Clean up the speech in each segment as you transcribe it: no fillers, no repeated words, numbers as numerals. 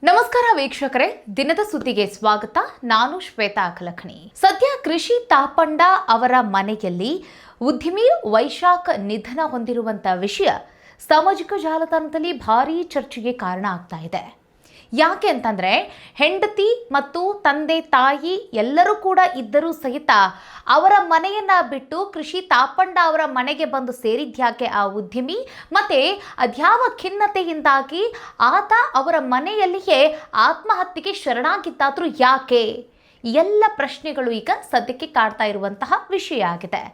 ನಮಸ್ಕಾರ ವೀಕ್ಷಕರೇ, ದಿನದ ಸುದ್ದಿಗೆ ಸ್ವಾಗತ. ನಾನು ಶ್ವೇತಾ ಅಕಲಖಣಿ. ಸದ್ಯ ಕೃಷಿ ತಾಪಂಡ ಅವರ ಮನೆಯಲ್ಲಿ ಉದ್ಯಮಿ ವೈಶಾಖ್ ನಿಧನ ಹೊಂದಿರುವಂತಹ ವಿಷಯ ಸಾಮಾಜಿಕ ಜಾಲತಾಣದಲ್ಲಿ ಭಾರೀ ಚರ್ಚೆಗೆ ಕಾರಣ ಆಗ್ತಾ ಇದೆ. ಯಾಕೆ ಅಂತಂದ್ರೆ, ಹೆಂಡತಿ ಮತ್ತು ತಂದೆ ತಾಯಿ ಎಲ್ಲರೂ ಕೂಡ ಇದ್ದರೂ ಸಹಿತ ಅವರ ಮನೆಯನ್ನ ಬಿಟ್ಟು ಕೃಷಿ ತಾಪಂಡ ಅವರ ಮನೆಗೆ ಬಂದು ಸೇರಿದ್ಯಾಕೆ ಆ ಉದ್ಯಮಿ, ಮತ್ತೆ ಅದ್ಯಾವ ಖಿನ್ನತೆಯಿಂದಾಗಿ ಆತ ಅವರ ಮನೆಯಲ್ಲಿಯೇ ಆತ್ಮಹತ್ಯೆಗೆ ಶರಣಾಗಿದ್ದಾದ್ರೂ ಯಾಕೆ? ಎಲ್ಲ ಪ್ರಶ್ನೆಗಳು ಈಗ ಸದ್ಯಕ್ಕೆ ಕಾಡ್ತಾ ಇರುವಂತಹ ವಿಷಯ ಆಗಿದೆ.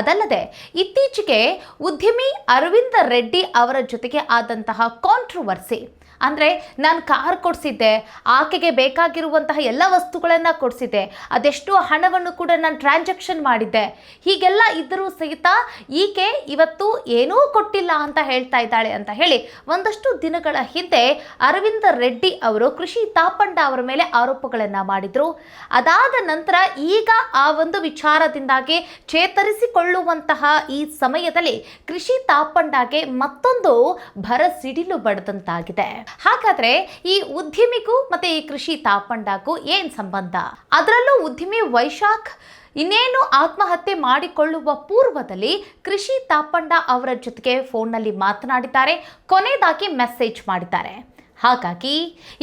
ಅದಲ್ಲದೆ ಇತ್ತೀಚೆಗೆ ಉದ್ಯಮಿ ಅರವಿಂದ ರೆಡ್ಡಿ ಅವರ ಜೊತೆಗೆ ಆದಂತಹ ಕಾಂಟ್ರವರ್ಸಿ, ಅಂದರೆ ನಾನು ಕಾರ್ ಕೊಡಿಸಿದ್ದೆ, ಆಕೆಗೆ ಬೇಕಾಗಿರುವಂತಹ ಎಲ್ಲ ವಸ್ತುಗಳನ್ನು ಕೊಡಿಸಿದ್ದೆ, ಅದೆಷ್ಟು ಹಣವನ್ನು ಕೂಡ ನಾನು ಟ್ರಾನ್ಸಾಕ್ಷನ್ ಮಾಡಿದ್ದೆ, ಹೀಗೆಲ್ಲ ಇದ್ದರೂ ಸಹಿತ ಈಕೆ ಇವತ್ತು ಏನೂ ಕೊಟ್ಟಿಲ್ಲ ಅಂತ ಹೇಳ್ತಾ ಇದ್ದಾಳೆ ಅಂತ ಹೇಳಿ ಒಂದಷ್ಟು ದಿನಗಳ ಹಿಂದೆ ಅರವಿಂದ ರೆಡ್ಡಿ ಅವರು ಕೃಷಿ ತಾಪಂಡ ಅವರ ಮೇಲೆ ಆರೋಪಗಳನ್ನು ಮಾಡಿದರು. ಅದಾದ ನಂತರ ಈಗ ಆ ಒಂದು ವಿಚಾರದಿಂದಾಗಿ ಚೇತರಿಸಿಕೊಳ್ಳುವಂತಹ ಈ ಸಮಯದಲ್ಲಿ ಕೃಷಿ ತಾಪಂಡಗೆ ಮತ್ತೊಂದು ಭರಸಿಡಿಲು ಬಡದಂತಾಗಿದೆ. ಹಾಗಾದ್ರೆ ಈ ಉದ್ಯಮಿಗೂ ಮತ್ತೆ ಈ ಕೃಷಿ ತಾಪಂಡಗೂ ಏನ್ ಸಂಬಂಧ? ಅದರಲ್ಲೂ ಉದ್ಯಮಿ ವೈಶಾಖ್ ಇನ್ನೇನು ಆತ್ಮಹತ್ಯೆ ಮಾಡಿಕೊಳ್ಳುವ ಪೂರ್ವದಲ್ಲಿ ಕೃಷಿ ತಾಪಂಡ ಅವರ ಜೊತೆಗೆ ಫೋನ್ನಲ್ಲಿ ಮಾತನಾಡಿದ್ದಾರೆ, ಕೊನೆಯದಾಗಿ ಮೆಸೇಜ್ ಮಾಡಿದ್ದಾರೆ. ಹಾಗಾಗಿ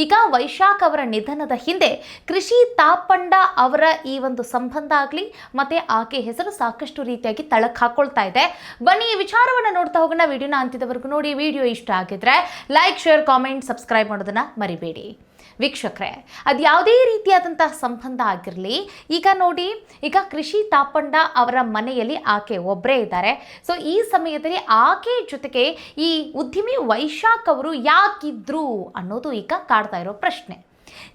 ಈಗ ವೈಶಾಖ್ ಅವರ ನಿಧನದ ಹಿಂದೆ ಕೃಷಿ ತಾಪಂಡ ಅವರ ಈ ಒಂದು ಸಂಬಂಧ ಆಗಲಿ ಮತ್ತೆ ಆಕೆ ಹೆಸರು ಸಾಕಷ್ಟು ರೀತಿಯಾಗಿ ತಳಕ್ ಹಾಕೊಳ್ತಾ ಇದೆ. ಬನ್ನಿ ಈ ವಿಚಾರವನ್ನು ನೋಡ್ತಾ ಹೋಗೋಣ. ವಿಡಿಯೋನ ಅಂತ್ಯದವರೆಗೂ ನೋಡಿ. ವಿಡಿಯೋ ಇಷ್ಟ ಆಗಿದ್ರೆ ಲೈಕ್, ಶೇರ್, ಕಾಮೆಂಟ್, ಸಬ್ಸ್ಕ್ರೈಬ್ ಮಾಡೋದನ್ನ ಮರಿಬೇಡಿ. ವೀಕ್ಷಕರೇ, ಅದು ಯಾವುದೇ ರೀತಿಯಾದಂತಹ ಸಂಬಂಧ ಆಗಿರಲಿ, ಈಗ ನೋಡಿ, ಈಗ ಕೃಷಿ ತಾಪಂಡ ಅವರ ಮನೆಯಲ್ಲಿ ಆಕೆ ಒಬ್ಬರೇ ಇದ್ದಾರೆ. ಸೊ ಈ ಸಮಯದಲ್ಲಿ ಆಕೆ ಜೊತೆಗೆ ಈ ಉದ್ಯಮಿ ವೈಶಾಖ್ ಅವರು ಯಾಕಿದ್ರು ಅನ್ನೋದು ಈಗ ಕಾಡ್ತಾ ಇರೋ ಪ್ರಶ್ನೆ.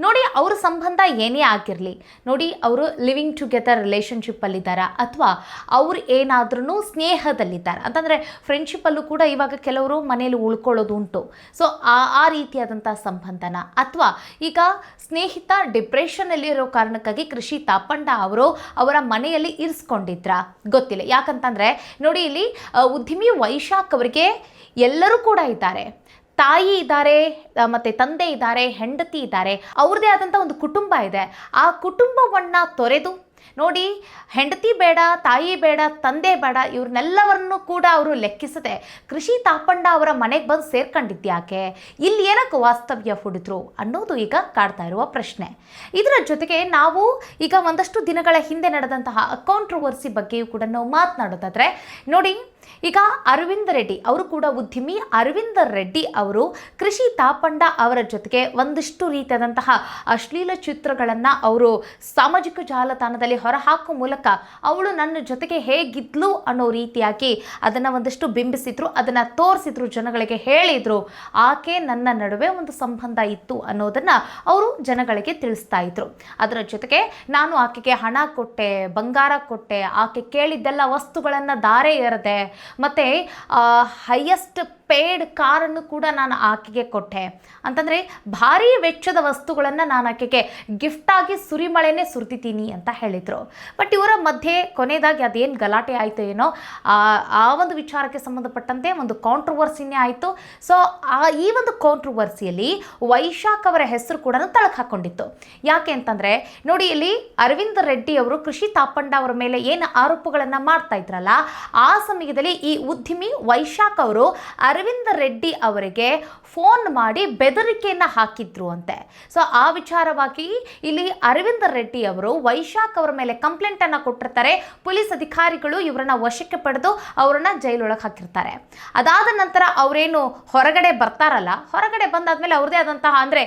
ನೋಡಿ, ಅವ್ರ ಸಂಬಂಧ ಏನೇ ಆಗಿರಲಿ, ನೋಡಿ, ಅವರು ಲಿವಿಂಗ್ ಟುಗೆದರ್ ರಿಲೇಷನ್ಶಿಪ್ಪಲ್ಲಿದ್ದಾರಾ ಅಥವಾ ಅವ್ರು ಏನಾದ್ರೂ ಸ್ನೇಹದಲ್ಲಿದ್ದಾರೆ ಅಂತಂದರೆ ಫ್ರೆಂಡ್ಶಿಪ್ಪಲ್ಲೂ ಕೂಡ ಇವಾಗ ಕೆಲವರು ಮನೇಲಿ ಉಳ್ಕೊಳ್ಳೋದು ಉಂಟು. ಸೊ ಆ ರೀತಿಯಾದಂಥ ಸಂಬಂಧನ, ಅಥವಾ ಈಗ ಸ್ನೇಹಿತ ಡಿಪ್ರೆಷನ್ನಲ್ಲಿರೋ ಕಾರಣಕ್ಕಾಗಿ ಕೃಷಿ ತಾಪಂಡ ಅವರು ಅವರ ಮನೆಯಲ್ಲಿ ಇರಿಸ್ಕೊಂಡಿದ್ರಾ ಗೊತ್ತಿಲ್ಲ. ಯಾಕಂತಂದರೆ ನೋಡಿ, ಇಲ್ಲಿ ಉದ್ಯಮಿ ವೈಶಾಖ್ ಅವರಿಗೆ ಎಲ್ಲರೂ ಕೂಡ ಇದ್ದಾರೆ. ತಾಯಿ ಇದ್ದಾರೆ, ಮತ್ತು ತಂದೆ ಇದ್ದಾರೆ, ಹೆಂಡತಿ ಇದ್ದಾರೆ, ಅವ್ರದ್ದೇ ಆದಂಥ ಒಂದು ಕುಟುಂಬ ಇದೆ. ಆ ಕುಟುಂಬವನ್ನು ತೊರೆದು ನೋಡಿ, ಹೆಂಡತಿ ಬೇಡ, ತಾಯಿ ಬೇಡ, ತಂದೆ ಬೇಡ, ಇವ್ರನ್ನೆಲ್ಲವರನ್ನು ಕೂಡ ಅವರು ಲೆಕ್ಕಿಸದೆ ಕೃಷಿ ತಾಪಂಡ ಅವರ ಮನೆಗೆ ಬಂದು ಸೇರ್ಕೊಂಡಿದ್ಯಾಕೆ? ಇಲ್ಲಿ ಏನಕ್ಕೆ ವಾಸ್ತವ್ಯ ಹೂಡಿದ್ರು ಅನ್ನೋದು ಈಗ ಕಾಡ್ತಾ ಇರುವ ಪ್ರಶ್ನೆ. ಇದರ ಜೊತೆಗೆ ನಾವು ಈಗ ಒಂದಷ್ಟು ದಿನಗಳ ಹಿಂದೆ ನಡೆದಂತಹ ಕಾಂಟ್ರವರ್ಸಿ ಬಗ್ಗೆಯೂ ಕೂಡ ನಾವು ಮಾತನಾಡೋದಾದ್ರೆ, ನೋಡಿ, ಈಗ ಅರವಿಂದ ರೆಡ್ಡಿ ಅವರು ಕೂಡ ಉದ್ಯಮಿ ಅರವಿಂದ ರೆಡ್ಡಿ ಅವರು ಕೃಷಿ ತಾಪಂಡ ಅವರ ಜೊತೆಗೆ ಒಂದಿಷ್ಟು ರೀತಿಯಾದಂತಹ ಅಶ್ಲೀಲ ಚಿತ್ರಗಳನ್ನು ಅವರು ಸಾಮಾಜಿಕ ಜಾಲತಾಣದಲ್ಲಿ ಹೊರಹಾಕುವ ಮೂಲಕ ಅವಳು ನನ್ನ ಜೊತೆಗೆ ಹೇಗಿದ್ಲು ಅನ್ನೋ ರೀತಿಯಾಗಿ ಅದನ್ನು ಒಂದಷ್ಟು ಬಿಂಬಿಸಿದ್ರು, ಅದನ್ನು ತೋರಿಸಿದ್ರು, ಜನಗಳಿಗೆ ಹೇಳಿದರು. ಆಕೆ ನನ್ನ ನಡುವೆ ಒಂದು ಸಂಬಂಧ ಇತ್ತು ಅನ್ನೋದನ್ನು ಅವರು ಜನಗಳಿಗೆ ತಿಳಿಸ್ತಾ ಇದ್ರು. ಅದರ ಜೊತೆಗೆ ನಾನು ಆಕೆಗೆ ಹಣ ಕೊಟ್ಟೆ, ಬಂಗಾರ ಕೊಟ್ಟೆ, ಆಕೆ ಕೇಳಿದ್ದೆಲ್ಲ ವಸ್ತುಗಳನ್ನು ದಾರೆ ಎರೆದೆ, ಮತ್ತು ಹೈಯೆಸ್ಟ್ ಪೇಯ್ಡ್ ಕಾರನ್ನು ಕೂಡ ನಾನು ಆಕೆಗೆ ಕೊಟ್ಟೆ ಅಂತಂದರೆ ಭಾರೀ ವೆಚ್ಚದ ವಸ್ತುಗಳನ್ನು ನಾನು ಆಕೆಗೆ ಗಿಫ್ಟಾಗಿ ಸುರಿಮಳೆನೇ ಸುರಿದಿದ್ದೀನಿ ಅಂತ ಹೇಳಿದರು. ಬಟ್ ಇವರ ಮಧ್ಯೆ ಕೊನೆಯದಾಗಿ ಅದೇನು ಗಲಾಟೆ ಆಯಿತು ಏನೋ, ಆ ಒಂದು ವಿಚಾರಕ್ಕೆ ಸಂಬಂಧಪಟ್ಟಂತೆ ಒಂದು ಕಾಂಟ್ರವರ್ಸಿನೇ ಆಯಿತು. ಸೊ ಈ ಒಂದು ಕಾಂಟ್ರವರ್ಸಿಯಲ್ಲಿ ವೈಶಾಖ್ ಅವರ ಹೆಸರು ಕೂಡ ತಳಕು ಹಾಕ್ಕೊಂಡಿತ್ತು. ಯಾಕೆ ಅಂತಂದರೆ ನೋಡಿ, ಇಲ್ಲಿ ಅರವಿಂದ ರೆಡ್ಡಿ ಅವರು ಕೃಷಿ ತಾಪಂಡ ಅವರ ಮೇಲೆ ಏನು ಆರೋಪಗಳನ್ನು ಮಾಡ್ತಾ ಇದ್ರಲ್ಲ, ಆ ಸಮಯದಲ್ಲಿ ಈ ಉದ್ಯಮಿ ವೈಶಾಖ್ ಅವರು ಅರವಿಂದ ರೆಡ್ಡಿ ಅವರಿಗೆ ಫೋನ್ ಮಾಡಿ ಬೆದರಿಕೆಯನ್ನು ಹಾಕಿದ್ರು ಅಂತೆ. ಸೊ ಆ ವಿಚಾರವಾಗಿ ಇಲ್ಲಿ ಅರವಿಂದ ರೆಡ್ಡಿ ಅವರು ವೈಶಾಖ್ ಅವರ ಮೇಲೆ ಕಂಪ್ಲೇಂಟನ್ನು ಕೊಟ್ಟಿರ್ತಾರೆ. ಪೊಲೀಸ್ ಅಧಿಕಾರಿಗಳು ಇವರನ್ನ ವಶಕ್ಕೆ ಪಡೆದು ಅವರನ್ನ ಜೈಲೊಳಗೆ ಹಾಕಿರ್ತಾರೆ. ಅದಾದ ನಂತರ ಅವರೇನು ಹೊರಗಡೆ ಬರ್ತಾರಲ್ಲ, ಹೊರಗಡೆ ಬಂದಾದ್ಮೇಲೆ ಅವ್ರದೇ ಆದಂತಹ ಅಂದರೆ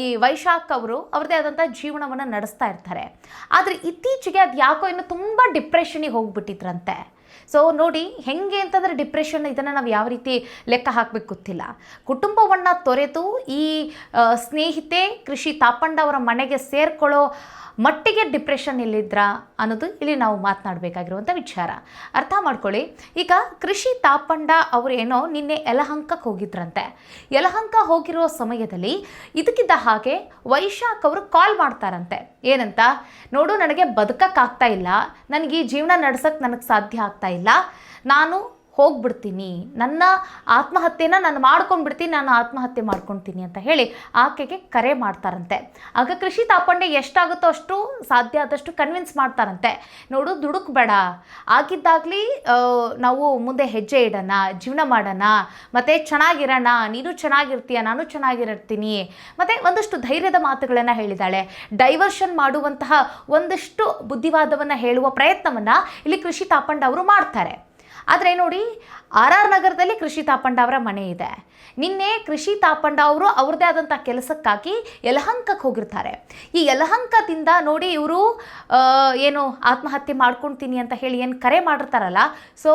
ಈ ವೈಶಾಖ್ ಅವರು ಅವ್ರದೇ ಆದಂತಹ ಜೀವನವನ್ನು ನಡೆಸ್ತಾ ಇರ್ತಾರೆ. ಆದರೆ ಇತ್ತೀಚೆಗೆ ಅದು ಯಾಕೋ ಇನ್ನು ತುಂಬ ಡಿಪ್ರೆಷನಿಗೆ ಹೋಗ್ಬಿಟ್ಟಿದ್ರಂತೆ. ಸೊ ನೋಡಿ, ಹೆಂಗೆ ಅಂತಂದರೆ ಡಿಪ್ರೆಷನ್, ಇದನ್ನು ನಾವು ಯಾವ ರೀತಿ ಲೆಕ್ಕ ಹಾಕಬೇಕು ಗೊತ್ತಿಲ್ಲ. ಕುಟುಂಬವನ್ನು ತೊರೆದು ಈ ಸ್ನೇಹಿತೆ ಕೃಷಿ ತಾಪಂಡ ಅವರ ಮನೆಗೆ ಸೇರ್ಕೊಳ್ಳೋ ಮಟ್ಟಿಗೆ ಡಿಪ್ರೆಷನ್ ಇಲ್ಲಿದ್ರಾ ಅನ್ನೋದು ಇಲ್ಲಿ ನಾವು ಮಾತನಾಡಬೇಕಾಗಿರುವಂಥ ವಿಚಾರ. ಅರ್ಥ ಮಾಡ್ಕೊಳ್ಳಿ. ಈಗ ಕೃಷಿ ತಾಪಂಡ ಅವರು ಏನೋ ನಿನ್ನೆ ಯಲಹಂಕಕ್ಕೆ ಹೋಗಿದ್ರಂತೆ. ಯಲಹಂಕ ಹೋಗಿರೋ ಸಮಯದಲ್ಲಿ ಇದಕ್ಕಿದ್ದ ಹಾಗೆ ವೈಶಾಖ್ ಅವರು ಕಾಲ್ ಮಾಡ್ತಾರಂತೆ. ಏನಂತ, ನೋಡು, ನನಗೆ ಬದುಕಕ್ಕಾಗ್ತಾ ಇಲ್ಲ, ನನಗೆ ಈ ಜೀವನ ನಡೆಸೋಕ್ಕೆ ನನಗೆ ಸಾಧ್ಯ ಆಗ್ತಾ ಇಲ್ಲ, ನಾನು ಹೋಗ್ಬಿಡ್ತೀನಿ, ನನ್ನ ಆತ್ಮಹತ್ಯೆನ ನಾನು ಮಾಡ್ಕೊಂಡ್ಬಿಡ್ತೀನಿ, ನಾನು ಆತ್ಮಹತ್ಯೆ ಮಾಡ್ಕೊತೀನಿ ಅಂತ ಹೇಳಿ ಆಕೆಗೆ ಕರೆ ಮಾಡ್ತಾರಂತೆ. ಆಗ ಕೃಷಿ ತಾಪಂಡೆ ಎಷ್ಟಾಗುತ್ತೋ ಅಷ್ಟು ಸಾಧ್ಯ ಆದಷ್ಟು ಕನ್ವಿನ್ಸ್ ಮಾಡ್ತಾರಂತೆ. ನೋಡು, ದುಡುಕ್ಬೇಡ, ಆಗಿದ್ದಾಗಲಿ ನಾವು ಮುಂದೆ ಹೆಜ್ಜೆ ಇಡೋಣ, ಜೀವನ ಮಾಡೋಣ, ಮತ್ತು ಚೆನ್ನಾಗಿರೋಣ, ನೀನು ಚೆನ್ನಾಗಿರ್ತೀಯ, ನಾನು ಚೆನ್ನಾಗಿರ್ತೀನಿ, ಮತ್ತು ಒಂದಷ್ಟು ಧೈರ್ಯದ ಮಾತುಗಳನ್ನು ಹೇಳಿದ್ದಾಳೆ. ಡೈವರ್ಷನ್ ಮಾಡುವಂತಹ ಒಂದಷ್ಟು ಬುದ್ಧಿವಾದವನ್ನು ಹೇಳುವ ಪ್ರಯತ್ನವನ್ನು ಇಲ್ಲಿ ಕೃಷಿ ತಾಪಂಡ ಅವರು ಮಾಡ್ತಾರೆ. ಆದರೆ ನೋಡಿ, RR ನಗರದಲ್ಲಿ ಕೃಷಿ ತಾಪಂಡ ಅವರ ಮನೆ ಇದೆ. ನಿನ್ನೆ ಕೃಷಿ ತಾಪಂಡ ಅವರು ಅವ್ರದ್ದೇ ಆದಂಥ ಕೆಲಸಕ್ಕಾಗಿ ಯಲಹಂಕಕ್ಕೆ ಹೋಗಿರ್ತಾರೆ. ಈ ಯಲಹಂಕದಿಂದ ನೋಡಿ ಇವರು ಏನು ಆತ್ಮಹತ್ಯೆ ಮಾಡ್ಕೊಳ್ತೀನಿ ಅಂತ ಹೇಳಿ ಏನು ಕರೆ ಮಾಡಿರ್ತಾರಲ್ಲ, ಸೊ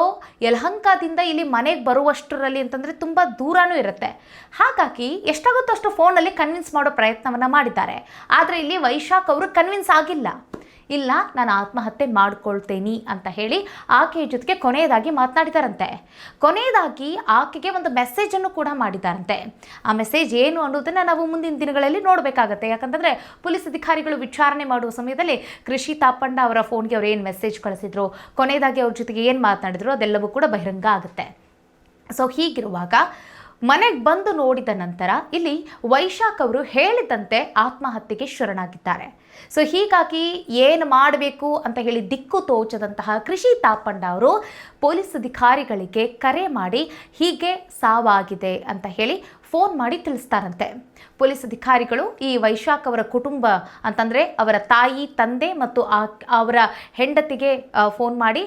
ಯಲಹಂಕದಿಂದ ಇಲ್ಲಿ ಮನೆಗೆ ಬರುವಷ್ಟರಲ್ಲಿ ಅಂತಂದರೆ ತುಂಬ ದೂರನೂ ಇರುತ್ತೆ. ಹಾಗಾಗಿ ಎಷ್ಟಾಗುತ್ತೋ ಅಷ್ಟು ಫೋನಲ್ಲಿ ಕನ್ವಿನ್ಸ್ ಮಾಡೋ ಪ್ರಯತ್ನವನ್ನು ಮಾಡಿದ್ದಾರೆ. ಆದರೆ ಇಲ್ಲಿ ವೈಶಾಖ್ ಅವರು ಕನ್ವಿನ್ಸ್ ಆಗಿಲ್ಲ. ಇಲ್ಲ, ನಾನು ಆತ್ಮಹತ್ಯೆ ಮಾಡ್ಕೊಳ್ತೇನೆ ಅಂತ ಹೇಳಿ ಆಕೆಯ ಜೊತೆಗೆ ಕೊನೆಯದಾಗಿ ಮಾತನಾಡಿದಾರಂತೆ. ಕೊನೆಯದಾಗಿ ಆಕೆಗೆ ಒಂದು ಮೆಸೇಜನ್ನು ಕೂಡ ಮಾಡಿದ್ದಾರಂತೆ. ಆ ಮೆಸೇಜ್ ಏನು ಅನ್ನೋದನ್ನು ನಾವು ಮುಂದಿನ ದಿನಗಳಲ್ಲಿ ನೋಡಬೇಕಾಗತ್ತೆ. ಯಾಕಂತಂದರೆ ಪೊಲೀಸ್ ಅಧಿಕಾರಿಗಳು ವಿಚಾರಣೆ ಮಾಡುವ ಸಮಯದಲ್ಲಿ ಕೃಷಿ ತಾಪಂಡ ಅವರ ಫೋನ್ಗೆ ಅವ್ರು ಏನು ಮೆಸೇಜ್ ಕಳಿಸಿದ್ರು, ಕೊನೆಯದಾಗಿ ಅವ್ರ ಜೊತೆಗೆ ಏನು ಮಾತನಾಡಿದ್ರು, ಅದೆಲ್ಲವೂ ಕೂಡ ಬಹಿರಂಗ ಆಗುತ್ತೆ. ಸೊ ಹೀಗಿರುವಾಗ ಮನೆಗೆ ಬಂದು ನೋಡಿದ ನಂತರ ಇಲ್ಲಿ ವೈಶಾಖ್ ಅವರು ಹೇಳಿದಂತೆ ಆತ್ಮಹತ್ಯೆಗೆ ಶರಣಾಗಿದ್ದಾರೆ. ಸೊ ಹೀಗಾಗಿ ಏನು ಮಾಡಬೇಕು ಅಂತ ಹೇಳಿ ದಿಕ್ಕು ತೋಚದಂತಹ ಕೃಷಿ ತಾಪಂಡ ಅವರು ಪೊಲೀಸ್ ಅಧಿಕಾರಿಗಳಿಗೆ ಕರೆ ಮಾಡಿ ಹೀಗೆ ಸಾವಾಗಿದೆ ಅಂತ ಹೇಳಿ ಫೋನ್ ಮಾಡಿ ತಿಳಿಸ್ತಾರಂತೆ. ಪೊಲೀಸ್ ಅಧಿಕಾರಿಗಳು ಈ ವೈಶಾಖ್ ಅವರ ಕುಟುಂಬ ಅಂತಂದರೆ ಅವರ ತಾಯಿ, ತಂದೆ ಮತ್ತು ಅವರ ಹೆಂಡತಿಗೆ ಫೋನ್ ಮಾಡಿ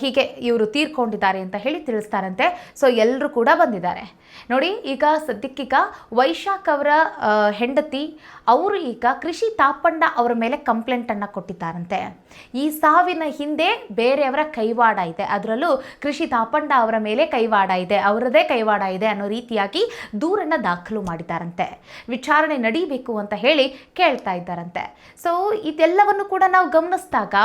ಹೀಗೆ ಇವರು ತೀರ್ಕೊಂಡಿದ್ದಾರೆ ಅಂತ ಹೇಳಿ ತಿಳಿಸ್ತಾರಂತೆ. ಸೊ ಎಲ್ಲರೂ ಕೂಡ ಬಂದಿದ್ದಾರೆ. ನೋಡಿ, ಈಗ ಸದ್ಯಕ್ಕೀಗ ವೈಶಾಖ್ ಅವರ ಹೆಂಡತಿ ಅವರು ಈಗ ಕೃಷಿ ತಾಪಂಡ ಅವರ ಮೇಲೆ ಕಂಪ್ಲೇಂಟನ್ನು ಕೊಟ್ಟಿದ್ದಾರಂತೆ. ಈ ಸಾವಿನ ಹಿಂದೆ ಬೇರೆಯವರ ಕೈವಾಡ ಇದೆ, ಅದರಲ್ಲೂ ಕೃಷಿ ತಾಪಂಡ ಅವರ ಮೇಲೆ ಕೈವಾಡ ಇದೆ, ಅವರದೇ ಕೈವಾಡ ಇದೆ ಅನ್ನೋ ರೀತಿಯಾಗಿ ದೂರನ್ನು ದಾಖಲು ಮಾಡಿದ್ದಾರಂತೆ. ವಿಚಾರಣೆ ನಡೀಬೇಕು ಅಂತ ಹೇಳಿ ಕೇಳ್ತಾ ಇದ್ದಾರಂತೆ. ಸೊ ಇದೆಲ್ಲವನ್ನು ಕೂಡ ನಾವು ಗಮನಿಸಿದಾಗ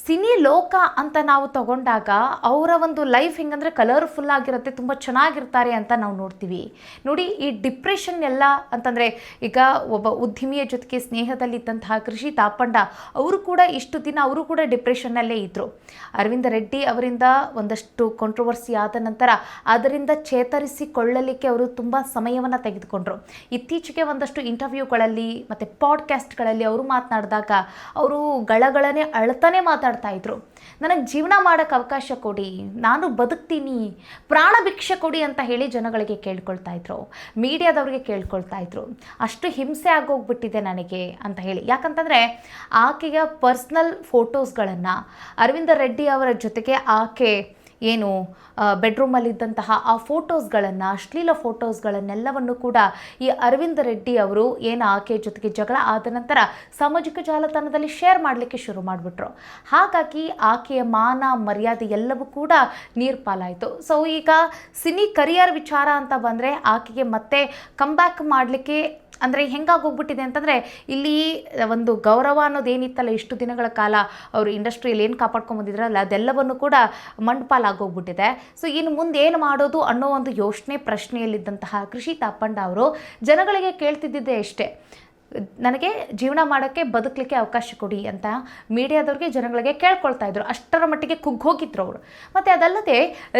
ಸಿನಿ ಲೋಕ ಅಂತ ನಾವು ತಗೊಂಡಾಗ ಅವರ ಒಂದು ಲೈಫ್ ಹೆಂಗಂದರೆ ಕಲರ್ಫುಲ್ ಆಗಿರುತ್ತೆ, ತುಂಬ ಚೆನ್ನಾಗಿರ್ತಾರೆ ಅಂತ ನಾವು ನೋಡ್ತೀವಿ. ನೋಡಿ, ಈ ಡಿಪ್ರೆಷನ್ ಎಲ್ಲ ಅಂತಂದರೆ ಈಗ ಒಬ್ಬ ಉದ್ಯಮಿಯ ಜೊತೆಗೆ ಸ್ನೇಹದಲ್ಲಿದ್ದಂತಹ ಕೃಷಿ ತಾಪಂಡ ಅವರು ಕೂಡ ಇಷ್ಟು ದಿನ ಅವರು ಕೂಡ ಡಿಪ್ರೆಷನ್ನಲ್ಲೇ ಇದ್ದರು. ಅರವಿಂದ ರೆಡ್ಡಿ ಅವರಿಂದ ಒಂದಷ್ಟು ಕಾಂಟ್ರವರ್ಸಿ ಆದ ನಂತರ ಅದರಿಂದ ಚೇತರಿಸಿಕೊಳ್ಳಲಿಕ್ಕೆ ಅವರು ತುಂಬ ಸಮಯವನ್ನು ತೆಗೆದುಕೊಂಡ್ರು. ಇತ್ತೀಚೆಗೆ ಒಂದಷ್ಟು ಇಂಟರ್ವ್ಯೂಗಳಲ್ಲಿ ಮತ್ತು ಪಾಡ್ಕಾಸ್ಟ್ಗಳಲ್ಲಿ ಅವರು ಮಾತನಾಡಿದಾಗ ಅವರು ಗಳಗಳನೆ ಅಳ್ತಾನೆ ಮಾತಾಡ್ತಾ ಇದ್ರು. ನನಗೆ ಜೀವನ ಮಾಡೋಕ್ಕೆ ಅವಕಾಶ ಕೊಡಿ, ನಾನು ಬದುಕ್ತೀನಿ, ಪ್ರಾಣ ಭಿಕ್ಷೆ ಕೊಡಿ ಅಂತ ಹೇಳಿ ಜನಗಳಿಗೆ ಕೇಳ್ಕೊಳ್ತಾ ಇದ್ರು, ಮೀಡಿಯಾದವ್ರಿಗೆ ಕೇಳ್ಕೊಳ್ತಾ ಇದ್ರು. ಅಷ್ಟು ಹಿಂಸೆ ಆಗೋಗ್ಬಿಟ್ಟಿದೆ ನನಗೆ ಅಂತ ಹೇಳಿ. ಯಾಕಂತಂದರೆ ಆಕೆಯ ಪರ್ಸ್ನಲ್ ಫೋಟೋಸ್ಗಳನ್ನು ಅರವಿಂದ ರೆಡ್ಡಿ ಅವರ ಜೊತೆಗೆ ಆಕೆ ಏನು ಬೆಡ್ರೂಮಲ್ಲಿದ್ದಂತಹ ಆ ಫೋಟೋಸ್ಗಳನ್ನು, ಅಶ್ಲೀಲ ಫೋಟೋಸ್ಗಳನ್ನೆಲ್ಲವನ್ನು ಕೂಡ ಈ ಅರವಿಂದ ರೆಡ್ಡಿ ಅವರು ಏನು ಆಕೆಯ ಜೊತೆಗೆ ಜಗಳ ಆದ ನಂತರ ಸಾಮಾಜಿಕ ಜಾಲತಾಣದಲ್ಲಿ ಶೇರ್ ಮಾಡಲಿಕ್ಕೆ ಶುರು ಮಾಡಿಬಿಟ್ರು. ಹಾಗಾಗಿ ಆಕೆಯ ಮಾನ ಮರ್ಯಾದೆ ಎಲ್ಲವೂ ಕೂಡ ನೀರ್ಪಾಲಾಯಿತು. ಸೊ ಈಗ ಸಿನಿ ಕರಿಯರ್ ವಿಚಾರ ಅಂತ ಬಂದರೆ ಆಕೆಗೆ ಮತ್ತೆ ಕಮ್ಬ್ಯಾಕ್ ಮಾಡಲಿಕ್ಕೆ ಅಂದರೆ ಹೆಂಗಾಗೋಗ್ಬಿಟ್ಟಿದೆ ಅಂತಂದರೆ ಇಲ್ಲಿ ಒಂದು ಗೌರವ ಅನ್ನೋದೇನಿತ್ತಲ್ಲ, ಇಷ್ಟು ದಿನಗಳ ಕಾಲ ಅವರು ಇಂಡಸ್ಟ್ರಿಯಲ್ಲಿ ಏನು ಕಾಪಾಡ್ಕೊಂಬಂದಿದ್ರಲ್ಲ ಅದೆಲ್ಲವನ್ನು ಕೂಡ ಮಂಡ್ಪಾಲಾಗೋಗ್ಬಿಟ್ಟಿದೆ. ಸೊ ಇನ್ನು ಮುಂದೆ ಏನು ಮಾಡೋದು ಅನ್ನೋ ಒಂದು ಯೋಚನೆ ಪ್ರಶ್ನೆಯಲ್ಲಿದ್ದಂತಹ ಕೃಷಿ ತಾಪಂಡ ಅವರು ಜನಗಳಿಗೆ ಕೇಳ್ತಿದ್ದಿದ್ದೇ ಅಷ್ಟೇ, ನನಗೆ ಜೀವನ ಮಾಡೋಕ್ಕೆ ಬದುಕಲಿಕ್ಕೆ ಅವಕಾಶ ಕೊಡಿ ಅಂತ ಮೀಡಿಯಾದವ್ರಿಗೆ ಜನಗಳಿಗೆ ಕೇಳ್ಕೊಳ್ತಾ ಇದ್ರು. ಅಷ್ಟರ ಮಟ್ಟಿಗೆ ಕುಗ್ಗೋಗಿದ್ರು ಅವರು. ಮತ್ತು ಅದಲ್ಲದೆ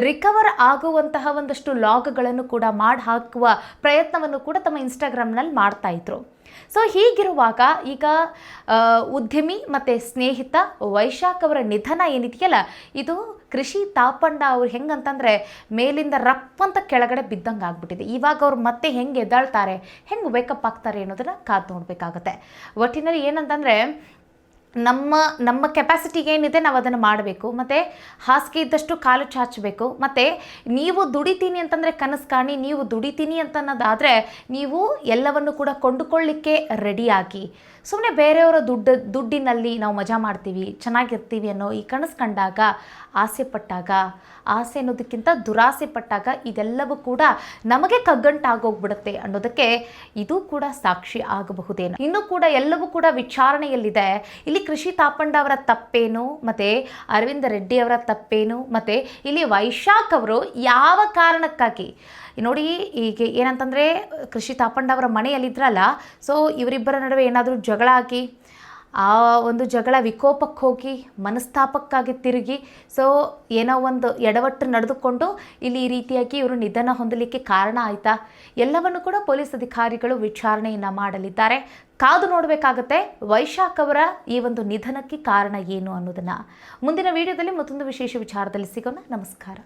ರಿಕವರ್ ಆಗುವಂತಹ ಒಂದಷ್ಟು ಲಾಗ್ಗಳನ್ನು ಕೂಡ ಮಾಡಿ ಹಾಕುವ ಪ್ರಯತ್ನವನ್ನು ಕೂಡ ತಮ್ಮ ಇನ್ಸ್ಟಾಗ್ರಾಮ್ನಲ್ಲಿ ಮಾಡ್ತಾಯಿದ್ರು. ಸೊ ಹೀಗಿರುವಾಗ ಈಗ ಉದ್ಯಮಿ ಮತ್ತು ಸ್ನೇಹಿತ ವೈಶಾಖ್ ಅವರ ನಿಧನ ಏನಿದೆಯಲ್ಲ, ಇದು ಕೃಷಿ ತಾಪಂಡ ಅವ್ರು ಹೆಂಗಂತಂದರೆ ಮೇಲಿಂದ ರಪ್ಪಂತ ಕೆಳಗಡೆ ಬಿದ್ದಂಗೆ ಆಗ್ಬಿಟ್ಟಿದೆ. ಇವಾಗ ಅವ್ರು ಮತ್ತೆ ಹೆಂಗೆ ಎದ್ದಾಳ್ತಾರೆ, ಹೆಂಗೆ ವೇಕಪ್ ಆಗ್ತಾರೆ ಅನ್ನೋದನ್ನು ಕಾದು ನೋಡಬೇಕಾಗತ್ತೆ. ಒಟ್ಟಿನಲ್ಲಿ ಏನಂತಂದರೆ ನಮ್ಮ ಕೆಪಾಸಿಟಿಗೆ ಏನಿದೆ ನಾವು ಅದನ್ನು ಮಾಡಬೇಕು, ಮತ್ತು ಹಾಸಿಗೆ ಇದ್ದಷ್ಟು ಕಾಲು ಚಾಚಬೇಕು. ಮತ್ತು ನೀವು ದುಡಿತೀನಿ ಅಂತಂದರೆ ಕನಸು ಕಾಣಿ, ನೀವು ದುಡಿತೀನಿ ಅಂತನ್ನೋದಾದರೆ ನೀವು ಎಲ್ಲವನ್ನು ಕೂಡ ಕೊಂಡುಕೊಳ್ಳಿಕ್ಕೆ ರೆಡಿಯಾಗಿ. ಸುಮ್ಮನೆ ಬೇರೆಯವರ ದುಡ್ಡಿನಲ್ಲಿ ನಾವು ಮಜಾ ಮಾಡ್ತೀವಿ, ಚೆನ್ನಾಗಿರ್ತೀವಿ ಅನ್ನೋ ಈ ಕನಸು ಕಂಡಾಗ, ಆಸೆ ಪಟ್ಟಾಗ, ಆಸೆ ಅನ್ನೋದಕ್ಕಿಂತ ದುರಾಸೆ ಪಟ್ಟಾಗ ಇದೆಲ್ಲವೂ ಕೂಡ ನಮಗೆ ಕಗ್ಗಂಟಾಗೋಗ್ಬಿಡುತ್ತೆ ಅನ್ನೋದಕ್ಕೆ ಇದು ಕೂಡ ಸಾಕ್ಷಿ ಆಗಬಹುದೇನೋ. ಇನ್ನೂ ಕೂಡ ಎಲ್ಲವೂ ಕೂಡ ವಿಚಾರಣೆಯಲ್ಲಿದೆ. ಇಲ್ಲಿ ಕೃಷಿ ತಾಪಂಡ ಅವರ ತಪ್ಪೇನು, ಮತ್ತು ಅರವಿಂದ ರೆಡ್ಡಿ ಅವರ ತಪ್ಪೇನು, ಮತ್ತು ಇಲ್ಲಿ ವೈಶಾಖ್ ಅವರು ಯಾವ ಕಾರಣಕ್ಕಾಗಿ ನೋಡಿ, ಈಗ ಏನಂತಂದರೆ ಕೃಷಿ ತಾಪಂಡ ಅವರ ಮನೆಯಲ್ಲಿದ್ರಲ್ಲ, ಸೊ ಇವರಿಬ್ಬರ ನಡುವೆ ಏನಾದರೂ ಜಗಳ ಆಗಿ ಆ ಒಂದು ಜಗಳ ವಿಕೋಪಕ್ಕೆ ಹೋಗಿ ಮನಸ್ತಾಪಕ್ಕಾಗಿ ತಿರುಗಿ ಏನೋ ಒಂದು ಎಡವಟ್ಟು ನಡೆದುಕೊಂಡು ಇಲ್ಲಿ ಈ ರೀತಿಯಾಗಿ ಇವರು ನಿಧನ ಹೊಂದಲಿಕ್ಕೆ ಕಾರಣ ಆಯಿತಾ, ಎಲ್ಲವನ್ನು ಕೂಡ ಪೊಲೀಸ್ ಅಧಿಕಾರಿಗಳು ವಿಚಾರಣೆಯನ್ನು ಮಾಡಲಿದ್ದಾರೆ. ಕಾದು ನೋಡಬೇಕಾಗತ್ತೆ ವೈಶಾಖ್ ಅವರ ಈ ಒಂದು ನಿಧನಕ್ಕೆ ಕಾರಣ ಏನು ಅನ್ನೋದನ್ನು. ಮುಂದಿನ ವಿಡಿಯೋದಲ್ಲಿ ಮತ್ತೊಂದು ವಿಶೇಷ ವಿಚಾರದಲ್ಲಿ ಸಿಗೋಣ. ನಮಸ್ಕಾರ.